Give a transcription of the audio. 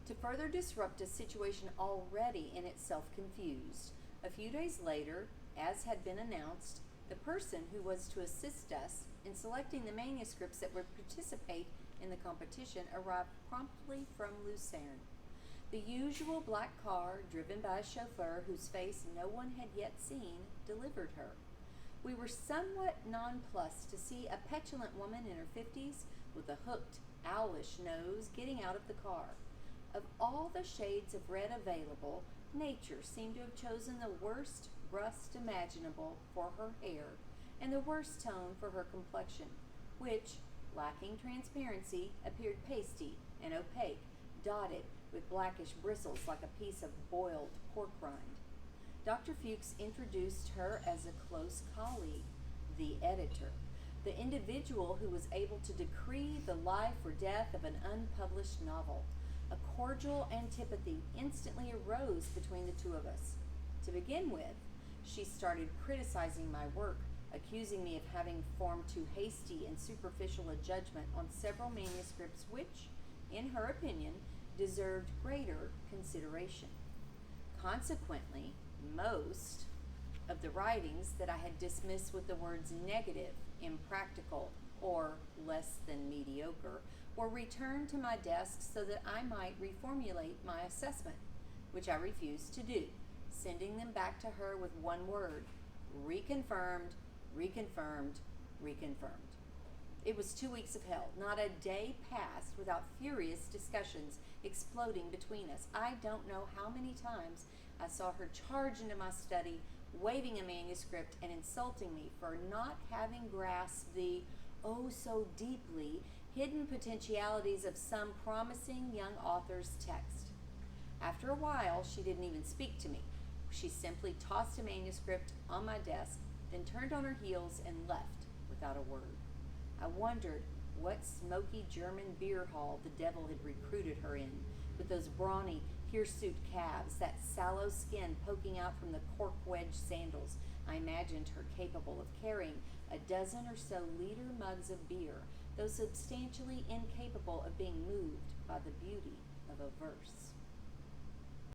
to further disrupt a situation already in itself confused. A few days later, as had been announced, the person who was to assist us in selecting the manuscripts that would participate in the competition arrived promptly from Lucerne. The usual black car, driven by a chauffeur whose face no one had yet seen, delivered her. We were somewhat nonplussed to see a petulant woman in her 50s with a hooked, owlish nose getting out of the car. Of all the shades of red available, nature seemed to have chosen the worst rust imaginable for her hair and the worst tone for her complexion, which, lacking transparency, appeared pasty and opaque, dotted with blackish bristles like a piece of boiled pork rind. Dr. Fuchs introduced her as a close colleague, the editor, the individual who was able to decree the life or death of an unpublished novel. A cordial antipathy instantly arose between the two of us. To begin with, she started criticizing my work, accusing me of having formed too hasty and superficial a judgment on several manuscripts which, in her opinion, deserved greater consideration. Consequently, most of the writings that I had dismissed with the words negative, impractical, or less than mediocre were returned to my desk so that I might reformulate my assessment, which I refused to do, sending them back to her with one word: reconfirmed, reconfirmed, reconfirmed. It was 2 weeks of hell. Not a day passed without furious discussions exploding between us. I don't know how many times I saw her charge into my study, waving a manuscript and insulting me for not having grasped the oh so deeply hidden potentialities of some promising young author's text. After a while, she didn't even speak to me. She simply tossed a manuscript on my desk, then turned on her heels and left without a word. I wondered what smoky German beer hall the devil had recruited her in, with those brawny, hirsute calves, that sallow skin poking out from the cork wedge sandals. I imagined her capable of carrying a dozen or so liter mugs of beer, though substantially incapable of being moved by the beauty of a verse.